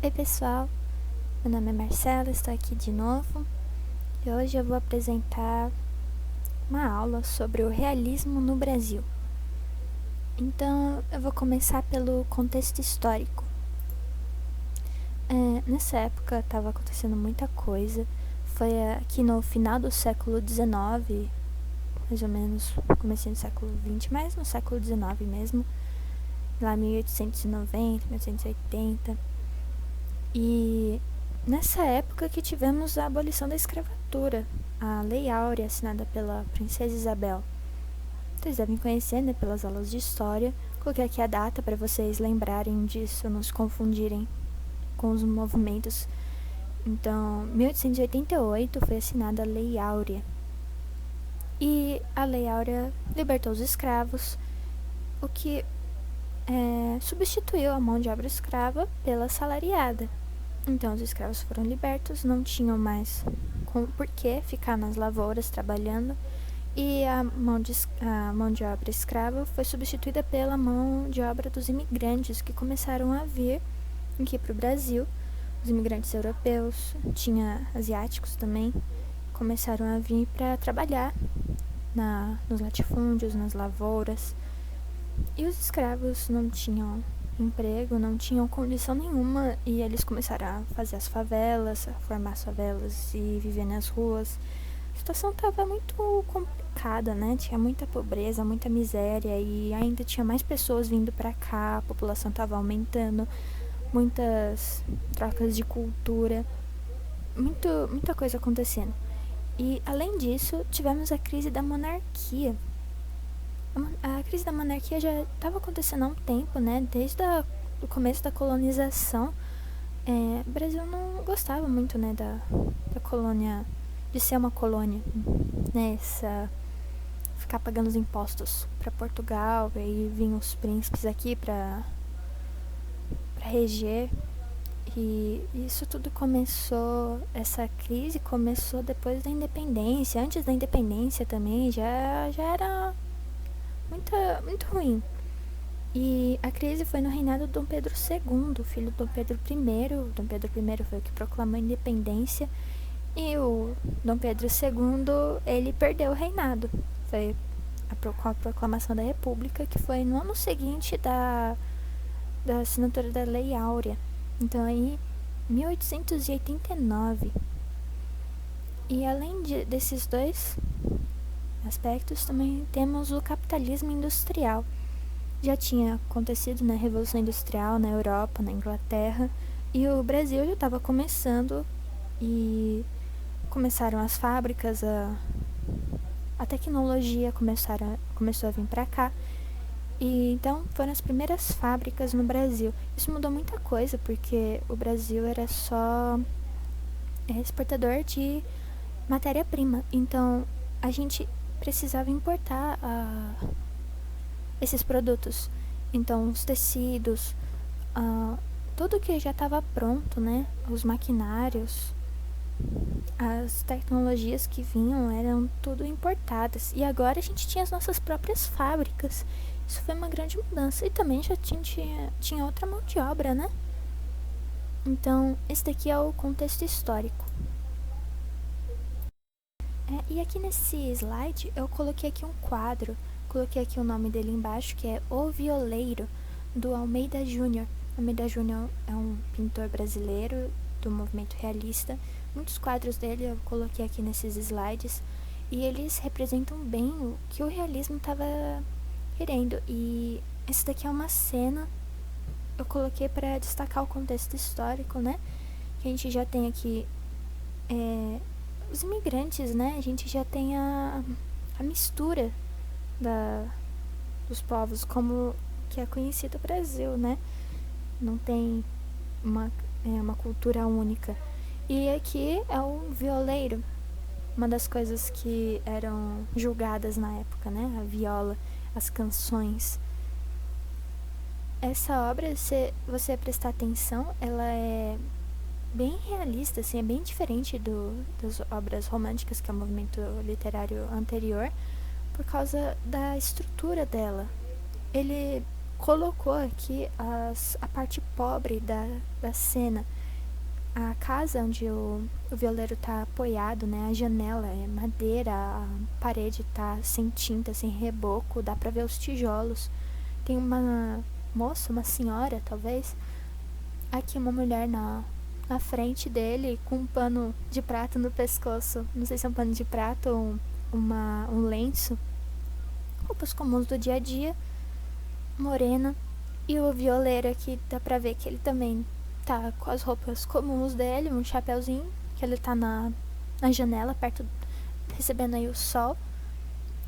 Oi pessoal, meu nome é Marcela, estou aqui de novo e hoje eu vou apresentar uma aula sobre o realismo no Brasil. Então eu vou começar pelo contexto histórico. Nessa época estava acontecendo muita coisa, foi aqui no final do século XIX, mais ou menos comecinho do século XX, mas no século XIX mesmo, lá 1890, 1880. E nessa época que tivemos a abolição da escravatura, a Lei Áurea, assinada pela Princesa Isabel. Vocês devem conhecer, né, pelas aulas de história. Coloquei aqui a data para vocês lembrarem disso, não se confundirem com os movimentos. Então, 1888 foi assinada a Lei Áurea. E a Lei Áurea libertou os escravos, o que substituiu a mão de obra escrava pela salariada. Então os escravos foram libertos, não tinham mais por que ficar nas lavouras trabalhando, e a mão de obra escrava foi substituída pela mão de obra dos imigrantes que começaram a vir aqui para o Brasil. Os imigrantes europeus, tinha asiáticos também, começaram a vir para trabalhar nos latifúndios, nas lavouras. E os escravos não tinham emprego, não tinham condição nenhuma, e eles começaram a fazer as favelas, a formar as favelas e viver nas ruas. A situação estava muito complicada, né? Tinha muita pobreza, muita miséria, e ainda tinha mais pessoas vindo para cá, a população estava aumentando, muitas trocas de cultura, muita coisa acontecendo. E além disso, tivemos a crise da monarquia. A crise da monarquia já estava acontecendo há um tempo, né? Desde o começo da colonização. O Brasil não gostava muito, né, da colônia, de ser uma colônia, né? Ficar pagando os impostos para Portugal, e aí vinham os príncipes aqui para reger. E isso tudo começou, essa crise começou depois da independência. Antes da independência também já era muito ruim. E a crise foi no reinado de Dom Pedro II, filho de Dom Pedro I. Dom Pedro I foi o que proclamou a independência, e o Dom Pedro II, ele perdeu o reinado. Foi com a proclamação da República, que foi no ano seguinte da assinatura da Lei Áurea. Então aí, 1889. E além desses dois aspectos, também temos o capitalismo industrial. Já tinha acontecido na Revolução Industrial na Europa, na Inglaterra, e o Brasil já estava começando, e começaram as fábricas, a tecnologia começou a vir para cá, e então foram as primeiras fábricas no Brasil. Isso mudou muita coisa, porque o Brasil era só exportador de matéria-prima, então a gente precisava importar esses produtos. Então os tecidos, tudo que já estava pronto, né? Os maquinários, as tecnologias que vinham eram tudo importadas. E agora a gente tinha as nossas próprias fábricas. Isso foi uma grande mudança. E também já tinha outra mão de obra, né? Então esse daqui é o contexto histórico. E aqui nesse slide eu coloquei aqui um quadro. Coloquei aqui o nome dele embaixo, que é O Violeiro, do Almeida Júnior. Almeida Júnior é um pintor brasileiro do movimento realista. Muitos quadros dele eu coloquei aqui nesses slides, e eles representam bem o que o realismo estava querendo. E esse daqui é uma cena, eu coloquei para destacar o contexto histórico, né? Que a gente já tem aqui os imigrantes, né? A gente já tem a mistura dos povos, como que é conhecido o Brasil, né? Não tem uma cultura única. E aqui é o violeiro, uma das coisas que eram julgadas na época, né? A viola, as canções. Essa obra, se você prestar atenção, ela é bem realista, assim, é bem diferente das obras românticas, que é o movimento literário anterior, por causa da estrutura dela. colocou aqui a parte pobre da cena. A casa onde o violeiro tá apoiado, né? A janela é madeira, a parede tá sem tinta, sem reboco, dá pra ver os tijolos. Tem uma moça, uma senhora, talvez, aqui uma mulher na frente dele com um pano de prato no pescoço. Não sei se é um pano de prato ou um lenço. Roupas comuns do dia a dia, morena. E o violeiro aqui dá pra ver que ele também tá com as roupas comuns dele, um chapéuzinho, que ele tá na janela, perto, recebendo aí o sol.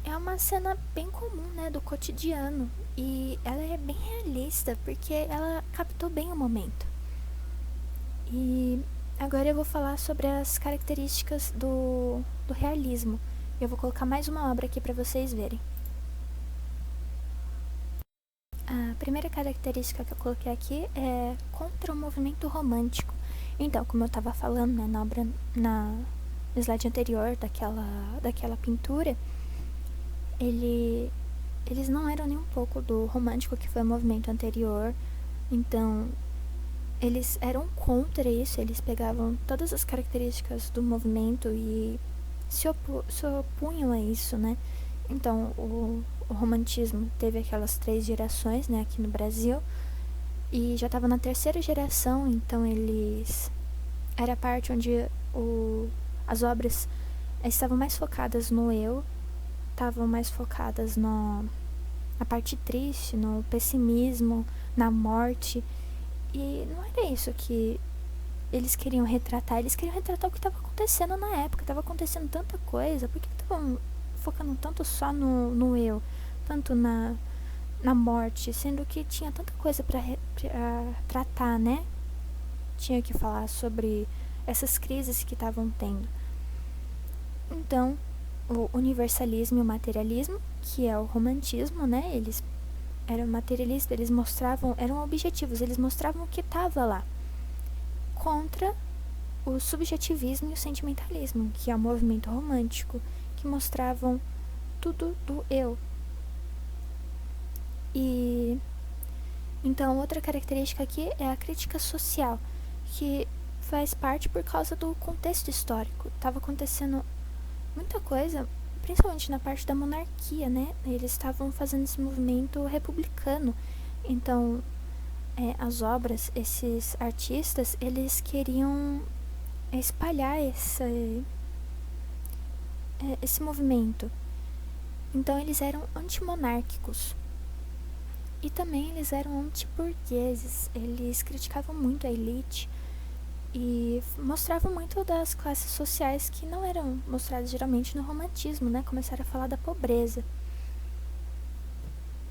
É uma cena bem comum, né, do cotidiano. E ela é bem realista, porque ela captou bem o momento. E agora eu vou falar sobre as características do realismo. Eu vou colocar mais uma obra aqui para vocês verem. A primeira característica que eu coloquei aqui é contra o movimento romântico. Então, como eu estava falando, né, na obra, no slide anterior daquela pintura, eles não eram nem um pouco do romântico, que foi o movimento anterior. Então, eles eram contra isso, eles pegavam todas as características do movimento e se opunham a isso, né? Então, o romantismo teve aquelas 3 gerações, né, aqui no Brasil, e já estava na 3ª geração, então era a parte onde as obras estavam mais focadas no eu, estavam mais focadas na parte triste, no pessimismo, na morte, e não era isso que eles queriam retratar o que estava acontecendo na época. Estava acontecendo tanta coisa, por que estavam focando tanto só no eu, tanto na morte, sendo que tinha tanta coisa para tratar, né? Tinha que falar sobre essas crises que estavam tendo. Então, o universalismo e o materialismo, que é o romantismo, né? Eles eram materialistas, eles mostravam, eram objetivos, eles mostravam o que estava lá. Contra o subjetivismo e o sentimentalismo, que é o movimento romântico, que mostravam tudo do eu. E então outra característica aqui é a crítica social, que faz parte por causa do contexto histórico. Estava acontecendo muita coisa, principalmente na parte da monarquia, né? Eles estavam fazendo esse movimento republicano. Então, as obras, esses artistas, eles queriam espalhar esse movimento. Então, eles eram antimonárquicos. E também eles eram antiburgueses. Eles criticavam muito a elite e mostravam muito das classes sociais que não eram mostradas geralmente no romantismo, né? Começaram a falar da pobreza,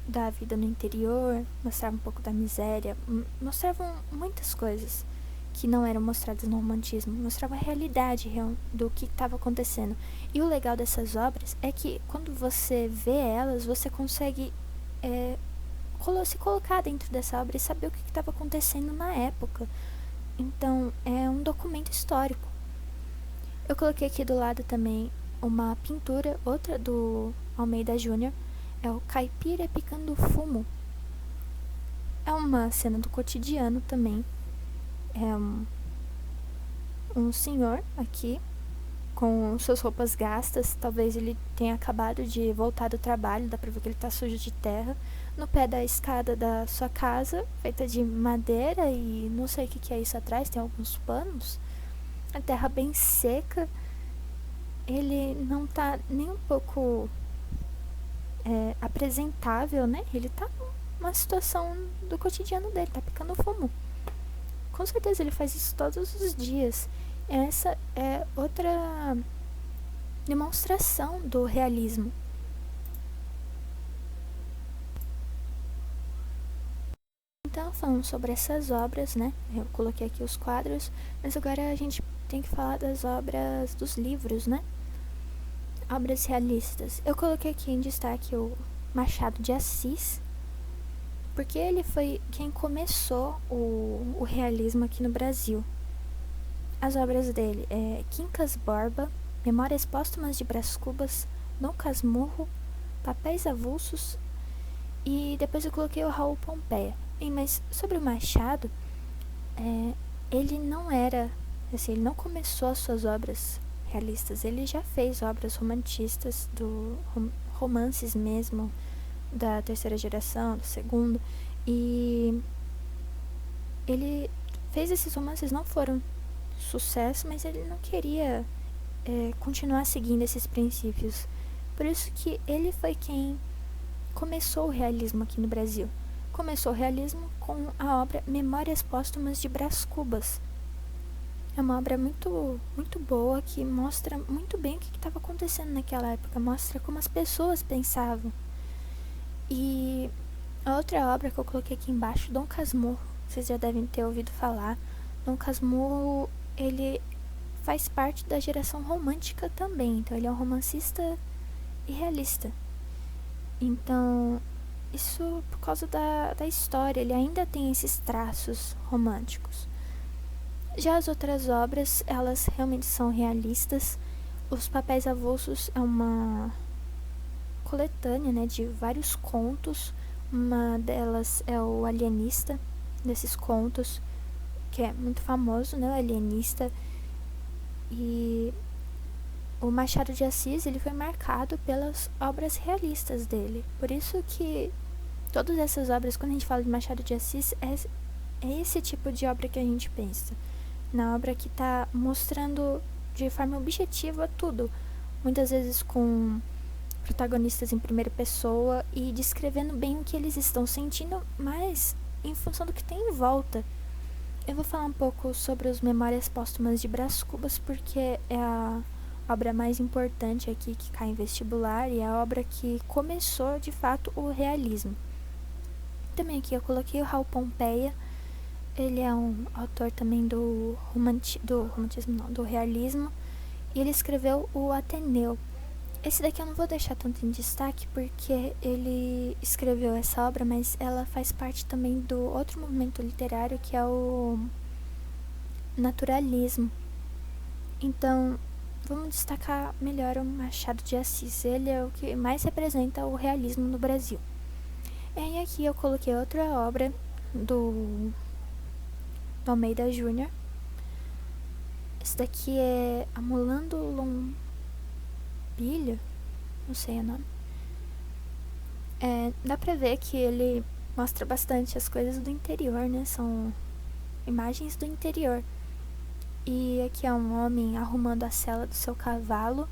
da vida no interior, mostravam um pouco da miséria, mostravam muitas coisas que não eram mostradas no romantismo, mostravam a realidade do que estava acontecendo. E o legal dessas obras é que quando você vê elas, você consegue se colocar dentro dessa obra e saber o que estava acontecendo na época. Então, é um documento histórico. Eu coloquei aqui do lado também uma pintura, outra do Almeida Júnior, é o Caipira Picando Fumo. É uma cena do cotidiano também. É um senhor aqui, com suas roupas gastas, talvez ele tenha acabado de voltar do trabalho, dá pra ver que ele tá sujo de terra, no pé da escada da sua casa, feita de madeira e não sei o que é isso atrás, tem alguns panos, a terra bem seca, ele não tá nem um pouco apresentável, né? Ele tá numa situação do cotidiano dele, tá picando fumo. Com certeza ele faz isso todos os dias. Essa é outra demonstração do realismo. Então, falando sobre essas obras, né? Eu coloquei aqui os quadros, mas agora a gente tem que falar das obras dos livros, né? Obras realistas. Eu coloquei aqui em destaque o Machado de Assis, porque ele foi quem começou o realismo aqui no Brasil. As obras dele é Quincas Borba, Memórias Póstumas de Brás Cubas, Dom Casmurro, Papéis Avulsos E depois eu coloquei o Raul Pompeia. Mas sobre o Machado, ele não era, assim, ele não começou as suas obras realistas, ele já fez obras romantistas, romances mesmo, da terceira geração, da segunda, e ele fez esses romances, não foram sucesso, mas ele não queria continuar seguindo esses princípios. Por isso que ele foi quem começou o realismo aqui no Brasil. Começou o realismo com a obra Memórias Póstumas de Brás Cubas. É uma obra muito, muito boa, que mostra muito bem o que estava acontecendo naquela época, mostra como as pessoas pensavam. E a outra obra que eu coloquei aqui embaixo, Dom Casmurro, vocês já devem ter ouvido falar. Dom Casmurro, ele faz parte da geração romântica também, então ele é um romancista e realista. Então, isso por causa da história, ele ainda tem esses traços românticos. Já as outras obras, elas realmente são realistas. Os Papéis Avulsos é uma coletânea, né, de vários contos. Uma delas é o Alienista, desses contos, que é muito famoso, né, o Alienista. E o Machado de Assis, ele foi marcado pelas obras realistas dele. Por isso que todas essas obras, quando a gente fala de Machado de Assis, é esse tipo de obra que a gente pensa. Na obra que está mostrando de forma objetiva tudo. Muitas vezes com protagonistas em primeira pessoa e descrevendo bem o que eles estão sentindo, mas em função do que tem em volta. Eu vou falar um pouco sobre os Memórias Póstumas de Brás Cubas, porque é a obra mais importante aqui que cai em vestibular e é a obra que começou de fato o realismo. Também aqui eu coloquei o Raul Pompeia. Ele é um autor também do romantismo, não, do realismo, e ele escreveu o Ateneu. Esse daqui eu não vou deixar tanto em destaque porque ele escreveu essa obra, mas ela faz parte também do outro movimento literário que é o naturalismo. Então, vamos destacar melhor o Machado de Assis. Ele é o que mais representa o realismo no Brasil. E aqui eu coloquei outra obra do Almeida Júnior. Esse daqui é Amulando Lombilho, não sei o nome. Dá pra ver que ele mostra bastante as coisas do interior, né? São imagens do interior. E aqui é um homem arrumando a sela do seu cavalo.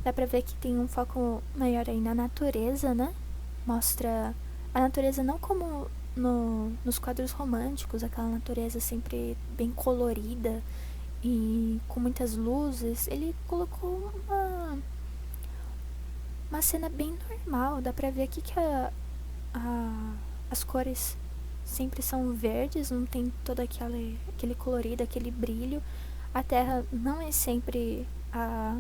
Dá pra ver que tem um foco maior aí na natureza, né? Mostra a natureza não como nos quadros românticos, aquela natureza sempre bem colorida e com muitas luzes. Ele colocou uma cena bem normal. Dá pra ver aqui que as cores sempre são verdes, não tem todo aquele colorido, aquele brilho. A terra não é sempre a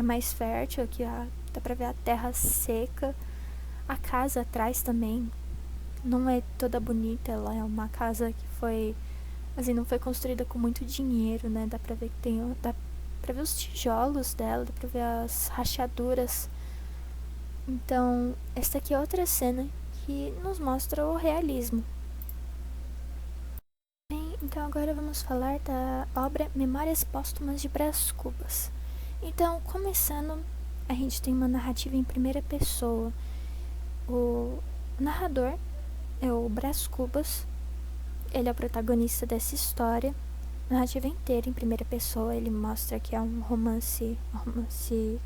mais fértil, aqui dá pra ver a terra seca. A casa atrás também não é toda bonita, ela é uma casa que foi, assim, não foi construída com muito dinheiro, né? Dá pra ver que dá pra ver os tijolos dela, dá pra ver as rachaduras. Então, esta aqui é outra cena que nos mostra o realismo. Bem, então agora vamos falar da obra Memórias Póstumas de Brás Cubas. Então, começando, a gente tem uma narrativa em primeira pessoa. O narrador é o Brás Cubas, ele é o protagonista dessa história. A narrativa inteira em primeira pessoa, ele mostra que é um romance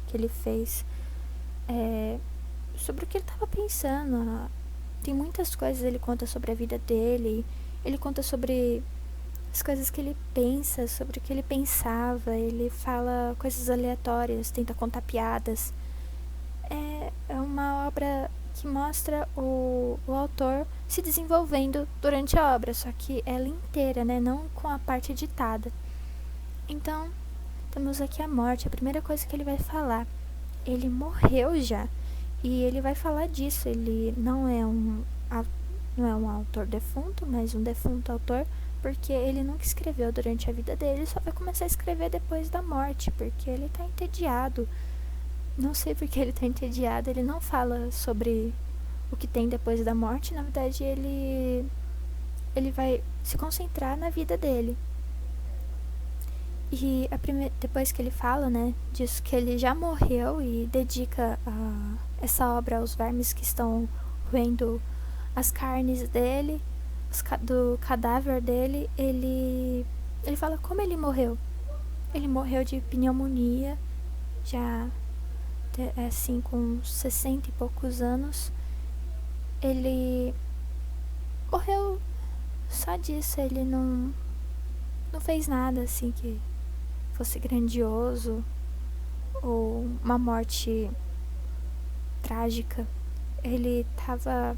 que ele fez sobre o que ele estava pensando. Tem muitas coisas, ele conta sobre a vida dele, ele conta sobre as coisas que ele pensa, sobre o que ele pensava, ele fala coisas aleatórias, tenta contar piadas. É uma obra que mostra o autor se desenvolvendo durante a obra, só que ela inteira, né, não com a parte editada. Então, temos aqui a morte, a primeira coisa que ele vai falar. Ele morreu já, e ele vai falar disso. Ele não é um autor defunto, mas um defunto autor, porque ele nunca escreveu durante a vida dele, ele só vai começar a escrever depois da morte, porque ele tá entediado. Não sei porque ele tá entediado, ele não fala sobre o que tem depois da morte, na verdade ele vai se concentrar na vida dele. E depois que ele fala, né, disso que ele já morreu e dedica essa obra aos vermes que estão roendo as carnes dele, do cadáver dele, ele fala como ele morreu. Ele morreu de pneumonia, já assim com 60 e poucos anos. Ele morreu só disso, ele não fez nada assim que fosse grandioso ou uma morte trágica. Ele estava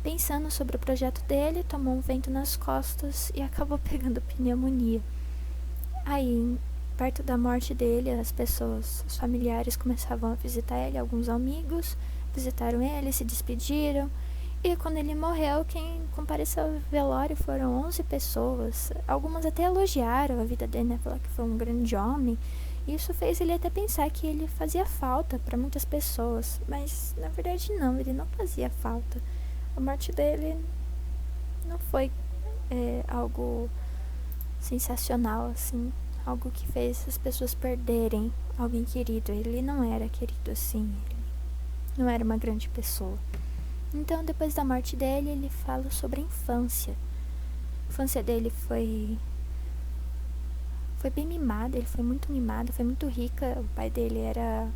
pensando sobre o projeto dele, tomou um vento nas costas e acabou pegando pneumonia. Aí, perto da morte dele, os familiares começavam a visitar ele, alguns amigos visitaram ele, se despediram. E quando ele morreu, quem compareceu ao velório foram 11 pessoas. Algumas até elogiaram a vida dele, né? Falaram que foi um grande homem. Isso fez ele até pensar que ele fazia falta para muitas pessoas. Mas, na verdade, não. Ele não fazia falta. A morte dele não foi algo sensacional, assim. Algo que fez as pessoas perderem alguém querido. Ele não era querido assim. Ele não era uma grande pessoa. Então, depois da morte dele, ele fala sobre a infância. A infância dele foi bem mimada, ele foi muito mimado, foi muito rica. O pai dele era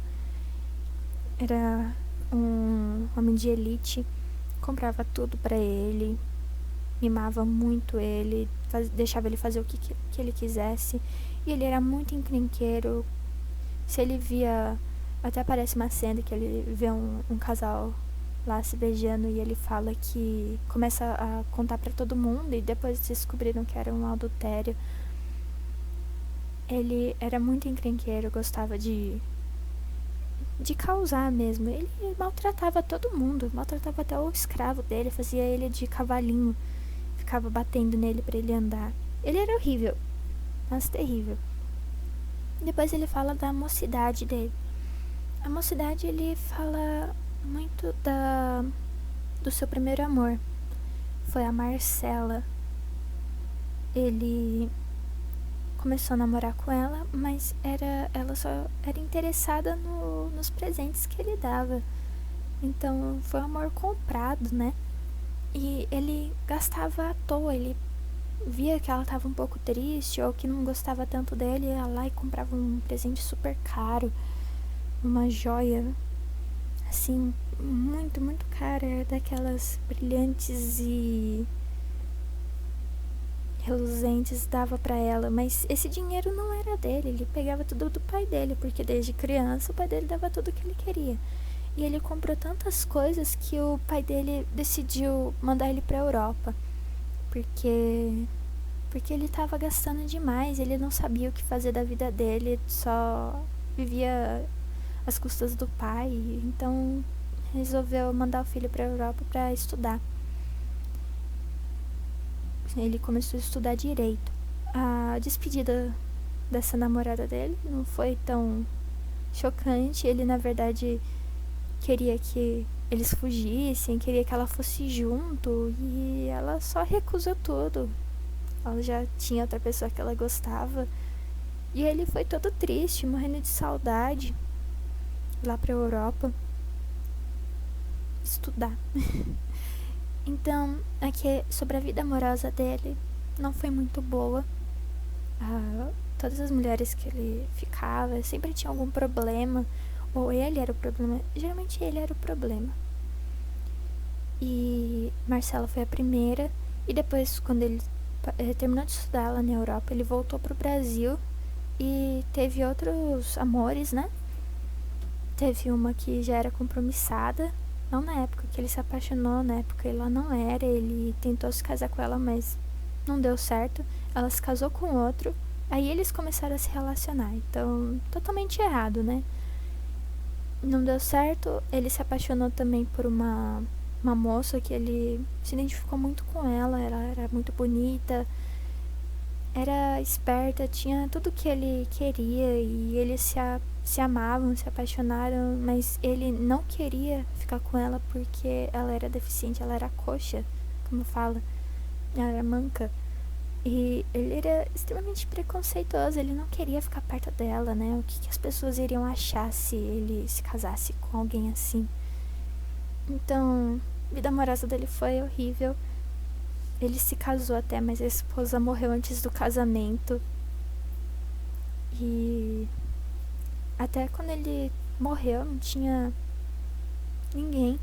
um homem de elite, comprava tudo pra ele, mimava muito ele, deixava ele fazer o que ele quisesse. E ele era muito encrenqueiro. Se ele via, até aparece uma cena que ele vê um casal lá se beijando e ele fala que começa a contar pra todo mundo e depois descobriram que era um adultério. Ele era muito encrenqueiro, gostava de causar mesmo. Ele maltratava todo mundo, maltratava até o escravo dele, fazia ele de cavalinho, ficava batendo nele pra ele andar. Ele era horrível, mas terrível. Depois ele fala da mocidade dele. A mocidade, ele fala muito do seu primeiro amor. Foi a Marcela. Ele começou a namorar com ela, mas ela só era interessada nos presentes que ele dava. Então foi um amor comprado, né? E ele gastava à toa. Ele via que ela estava um pouco triste ou que não gostava tanto dele, ia lá e comprava um presente super caro, uma joia assim, muito, muito cara, daquelas brilhantes e reluzentes, dava pra ela, mas esse dinheiro não era dele, ele pegava tudo do pai dele, porque desde criança o pai dele dava tudo o que ele queria. E ele comprou tantas coisas que o pai dele decidiu mandar ele pra Europa, porque ele tava gastando demais, ele não sabia o que fazer da vida dele, só vivia às custas do pai, então resolveu mandar o filho pra Europa pra estudar. Ele começou a estudar direito. A despedida dessa namorada dele não foi tão chocante. Ele, na verdade, queria que eles fugissem, queria que ela fosse junto, e ela só recusou tudo. Ela já tinha outra pessoa que ela gostava. E ele foi todo triste, morrendo de saudade, lá pra Europa estudar. Então, aqui sobre a vida amorosa dele, não foi muito boa. Todas as mulheres que ele ficava sempre tinha algum problema, ou ele era o problema. Geralmente ele era o problema. E Marcela foi a primeira, e depois, quando ele terminou de estudar lá na Europa, ele voltou pro Brasil e teve outros amores, né? Teve uma que já era compromissada, não na época que ele se apaixonou, na época ela não era, ele tentou se casar com ela, mas não deu certo. Ela se casou com outro, aí eles começaram a se relacionar, então totalmente errado, né? Não deu certo, ele se apaixonou também por uma moça que ele se identificou muito com ela era muito bonita, era esperta, tinha tudo que ele queria e eles se amavam, se apaixonaram, mas ele não queria ficar com ela porque ela era deficiente, ela era coxa, como fala, ela era manca. E ele era extremamente preconceituoso, ele não queria ficar perto dela, né? O que as pessoas iriam achar se ele se casasse com alguém assim? Então, a vida amorosa dele foi horrível. Ele se casou até, mas a esposa morreu antes do casamento. E até quando ele morreu, não tinha ninguém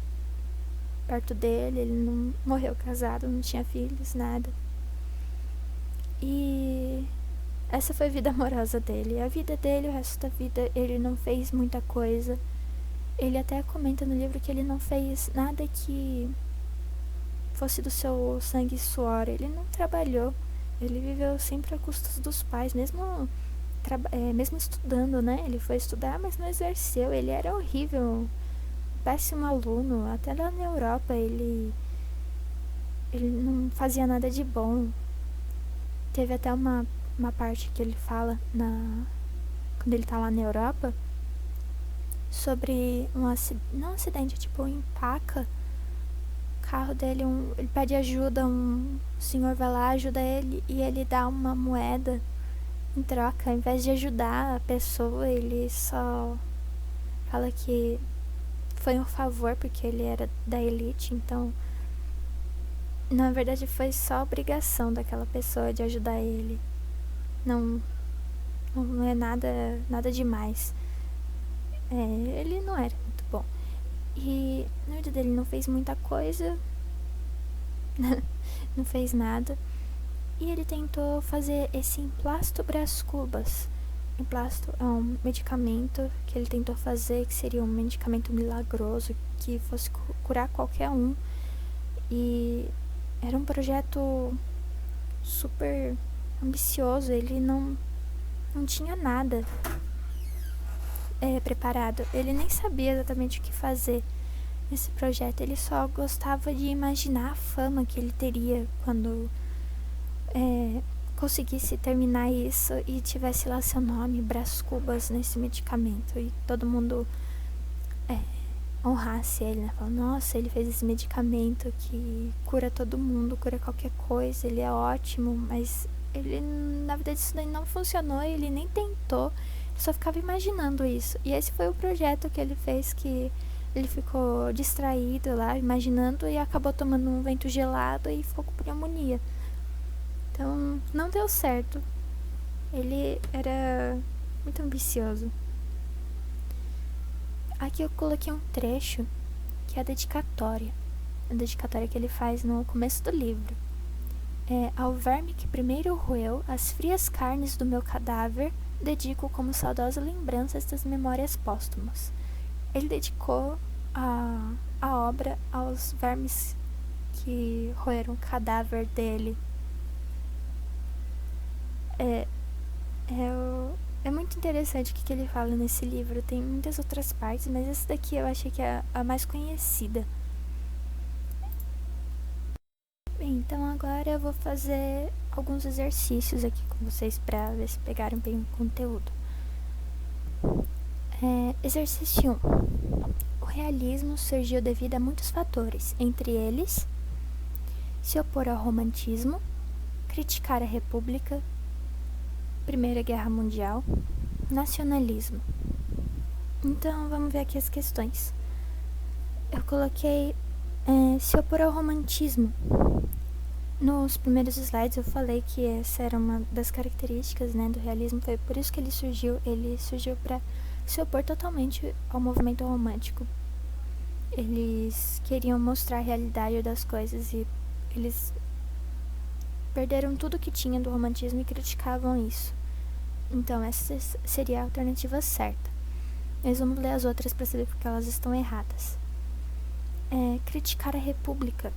perto dele, ele não morreu casado, não tinha filhos, nada. E essa foi a vida amorosa dele. A vida dele, o resto da vida, ele não fez muita coisa. Ele até comenta no livro que ele não fez nada que fosse do seu sangue e suor. Ele não trabalhou. Ele viveu sempre a custas dos pais, mesmo estudando, né? Ele foi estudar, mas não exerceu. Ele era horrível, péssimo aluno. Até lá na Europa ele não fazia nada de bom. Teve até uma parte que ele fala quando ele tá lá na Europa sobre não um acidente, tipo, empaca o carro dele, ele pede ajuda, um senhor vai lá, ajuda ele e ele dá uma moeda em troca. Ao invés de ajudar a pessoa, ele só fala que foi um favor porque ele era da elite, então na verdade foi só obrigação daquela pessoa de ajudar ele. Não é nada demais. Ele não era muito bom. E na vida dele não fez muita coisa. Não fez nada. E ele tentou fazer esse emplasto Brás Cubas. Emplasto é um medicamento que ele tentou fazer, que seria um medicamento milagroso, que fosse curar qualquer um. E era um projeto super ambicioso. Ele não tinha nada preparado. Ele nem sabia exatamente o que fazer nesse projeto. Ele só gostava de imaginar a fama que ele teria quando conseguisse terminar isso e tivesse lá seu nome, Brás Cubas, nesse medicamento. E todo mundo honrasse ele, né? Falando, nossa, ele fez esse medicamento que cura todo mundo, cura qualquer coisa, ele é ótimo. Mas ele, na verdade, isso daí não funcionou, ele nem tentou. Só ficava imaginando isso. E esse foi o projeto que ele fez, que ele ficou distraído lá, imaginando, e acabou tomando um vento gelado e ficou com pneumonia. Então, não deu certo. Ele era muito ambicioso. Aqui eu coloquei um trecho que é a dedicatória. A dedicatória que ele faz no começo do livro. Ao verme que primeiro roeu as frias carnes do meu cadáver, dedico como saudosa lembrança estas memórias póstumas. Ele dedicou a obra aos vermes que roeram o cadáver dele. É muito interessante o que ele fala nesse livro. Tem muitas outras partes, mas essa daqui eu achei que é a mais conhecida. Bem, então agora eu vou fazer alguns exercícios aqui com vocês para ver se pegaram bem o conteúdo. Exercício 1. O realismo surgiu devido a muitos fatores, entre eles se opor ao romantismo, criticar a república, Primeira Guerra Mundial, nacionalismo. Então vamos ver aqui as questões. Eu coloquei se opor ao romantismo. Nos primeiros slides eu falei que essa era uma das características, né, do realismo. Foi por isso que ele surgiu. Ele surgiu para se opor totalmente ao movimento romântico. Eles queriam mostrar a realidade das coisas e eles perderam tudo que tinha do romantismo e criticavam isso. Então essa seria a alternativa certa. Mas vamos ler as outras para saber porque elas estão erradas. Criticar a república.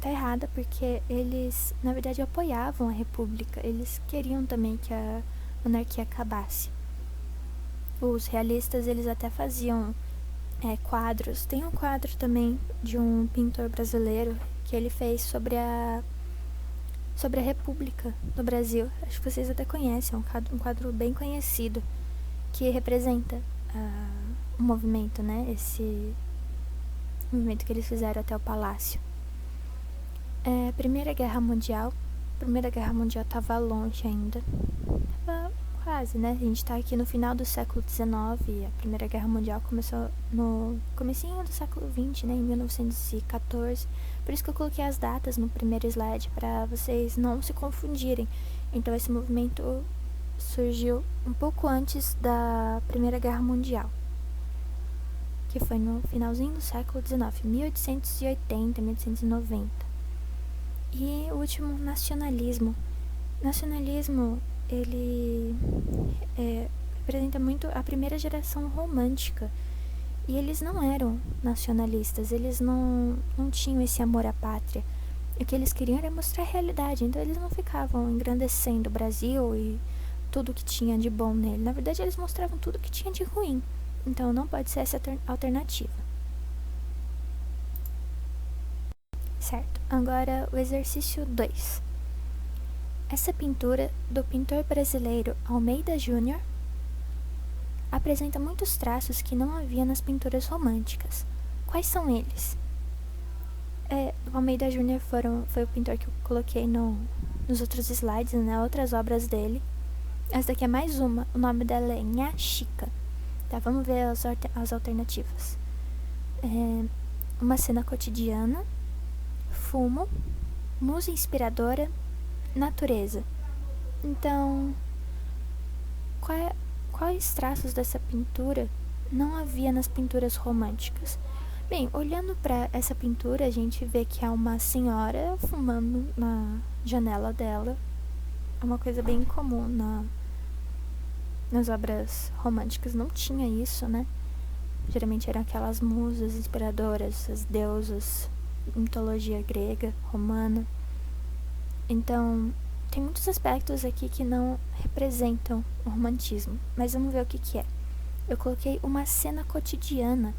Tá errada porque eles, na verdade, apoiavam a república. Eles queriam também que a monarquia acabasse. Os realistas, eles até faziam quadros. Tem um quadro também de um pintor brasileiro que ele fez sobre sobre a República do Brasil. Acho que vocês até conhecem, é um quadro bem conhecido, que representa o movimento, né? Esse movimento que eles fizeram até o Palácio. Primeira Guerra Mundial estava longe ainda. Tava quase, né? A gente tá aqui no final do século XIX, a Primeira Guerra Mundial começou no comecinho do século XX, né? Em 1914. Por isso que eu coloquei as datas no primeiro slide, para vocês não se confundirem. Então esse movimento surgiu um pouco antes da Primeira Guerra Mundial, que foi no finalzinho do século XIX, 1880, 1890. E o último, nacionalismo. Nacionalismo, ele representa muito a primeira geração romântica. E eles não eram nacionalistas, eles não tinham esse amor à pátria. O que eles queriam era mostrar a realidade, então eles não ficavam engrandecendo o Brasil e tudo que tinha de bom nele. Na verdade, eles mostravam tudo que tinha de ruim. Então não pode ser essa alternativa. Certo, agora o exercício 2. Essa pintura do pintor brasileiro Almeida Júnior apresenta muitos traços que não havia nas pinturas românticas. Quais são eles? O Almeida Júnior foi o pintor que eu coloquei nos outros slides, né? Outras obras dele. Essa daqui é mais uma, o nome dela é Nha Chica. Tá, vamos ver as alternativas. Uma cena cotidiana, fumo, musa inspiradora, natureza. Então, quais traços dessa pintura não havia nas pinturas românticas? Bem, olhando para essa pintura, a gente vê que há uma senhora fumando na janela dela. É uma coisa bem comum nas obras românticas. Não tinha isso, né? Geralmente eram aquelas musas inspiradoras, as deusas, mitologia grega, romana. Então, tem muitos aspectos aqui que não representam o romantismo, mas vamos ver o que é. Eu coloquei uma cena cotidiana.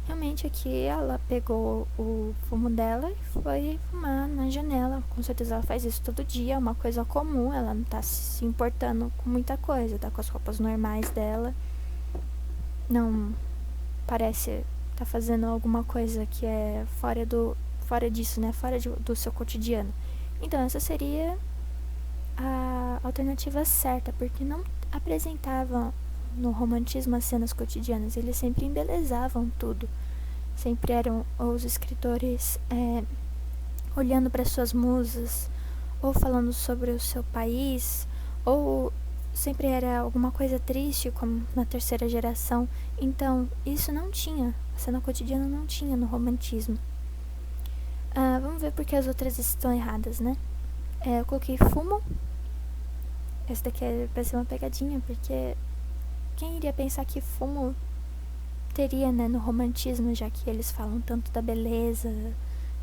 Realmente aqui ela pegou o fumo dela e foi fumar na janela. Com certeza ela faz isso todo dia, é uma coisa comum, ela não tá se importando com muita coisa, tá com as roupas normais dela. Não parece tá fazendo alguma coisa que é fora disso, né? Fora do seu cotidiano. Então essa seria a alternativa certa, porque não apresentavam no romantismo as cenas cotidianas, eles sempre embelezavam tudo. Sempre eram os escritores olhando para suas musas, ou falando sobre o seu país, ou sempre era alguma coisa triste, como na terceira geração. Então isso não tinha, a cena cotidiana não tinha no romantismo. Vamos ver porque as outras estão erradas, né? Eu coloquei fumo. Essa daqui vai ser uma pegadinha, porque quem iria pensar que fumo teria, né, no romantismo, já que eles falam tanto da beleza,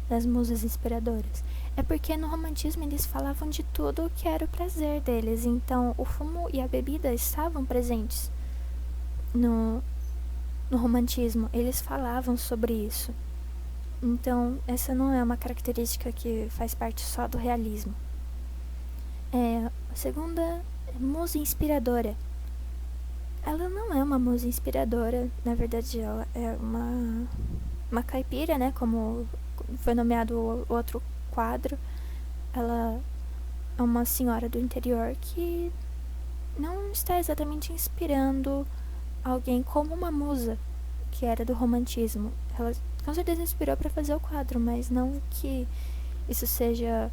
das musas inspiradoras? É porque no romantismo eles falavam de tudo que era o prazer deles, então o fumo e a bebida estavam presentes no romantismo, eles falavam sobre isso. Então essa não é uma característica que faz parte só do realismo. A segunda, musa inspiradora. Ela não é uma musa inspiradora, na verdade ela é uma caipira, né, como foi nomeado o outro quadro. Ela é uma senhora do interior que não está exatamente inspirando alguém como uma musa, que era do romantismo. Ela com certeza inspirou para fazer o quadro, mas não que isso seja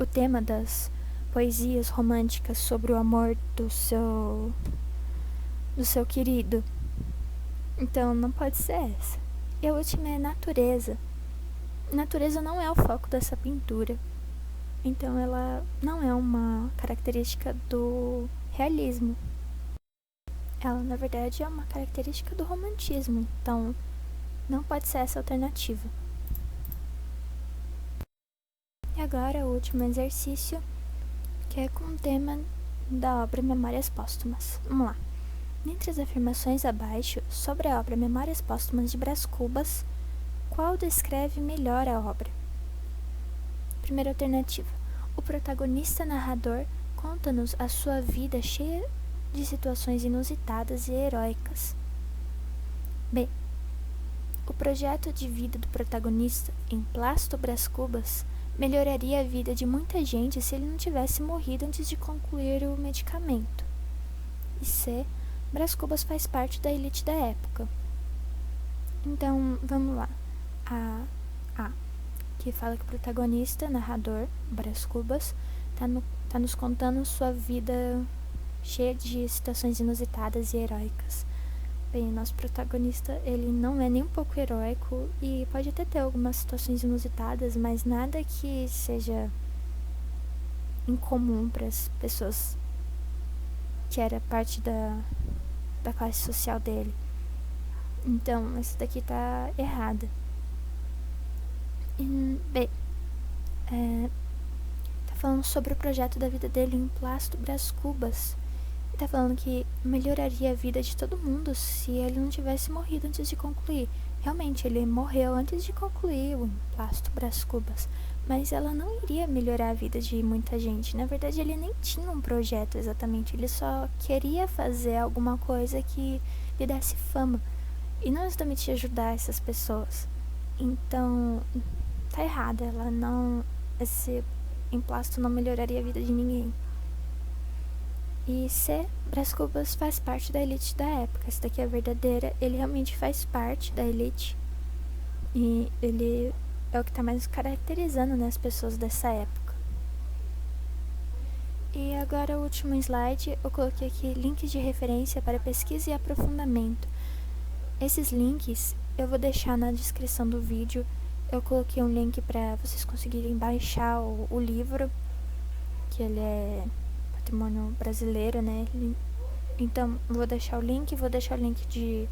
o tema das poesias românticas sobre o amor do seu querido. Então não pode ser essa. E a última é natureza. Natureza não é o foco dessa pintura, então ela não é uma característica do realismo. Ela na verdade é uma característica do romantismo, então não pode ser essa alternativa. E agora o último exercício, que é com o tema da obra Memórias Póstumas. Vamos lá. Dentre as afirmações abaixo sobre a obra Memórias Póstumas de Brás Cubas, qual descreve melhor a obra? Primeira alternativa. O protagonista narrador conta-nos a sua vida cheia de situações inusitadas e heróicas. B. O projeto de vida do protagonista, Emplasto Brás Cubas, melhoraria a vida de muita gente se ele não tivesse morrido antes de concluir o medicamento. E C. Brás Cubas faz parte da elite da época. Então, vamos lá. A, que fala que o protagonista, narrador, Brás Cubas, tá nos contando sua vida cheia de situações inusitadas e heróicas. Bem, nosso protagonista, ele não é nem um pouco heróico e pode até ter algumas situações inusitadas, mas nada que seja incomum para as pessoas que era parte da classe social dele. Então, essa daqui tá errada. Bem, tá falando sobre o projeto da vida dele em Emplasto Brás Cubas. E tá falando que melhoraria a vida de todo mundo se ele não tivesse morrido antes de concluir. Realmente, ele morreu antes de concluir o Emplasto Brás Cubas. Mas ela não iria melhorar a vida de muita gente. Na verdade, ele nem tinha um projeto exatamente. Ele só queria fazer alguma coisa que lhe desse fama. E não exatamente ajudar essas pessoas. Então, tá errada. Esse emplasto não melhoraria a vida de ninguém. E C. Brás Cubas faz parte da elite da época. Essa daqui é verdadeira. Ele realmente faz parte da elite. E ele é o que tá mais caracterizando, né, as pessoas dessa época. E agora o último slide, eu coloquei aqui links de referência para pesquisa e aprofundamento. Esses links eu vou deixar na descrição do vídeo. Eu coloquei um link para vocês conseguirem baixar o livro, que ele é patrimônio brasileiro, né? Então, vou deixar o link de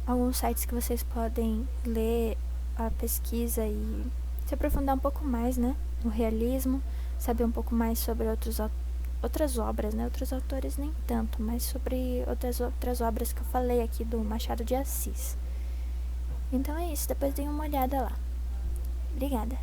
alguns sites que vocês podem ler a pesquisa e se aprofundar um pouco mais, né? No realismo, saber um pouco mais sobre outras obras, né? Outros autores nem tanto, mas sobre outras obras que eu falei aqui do Machado de Assis. Então é isso, depois deem uma olhada lá. Obrigada.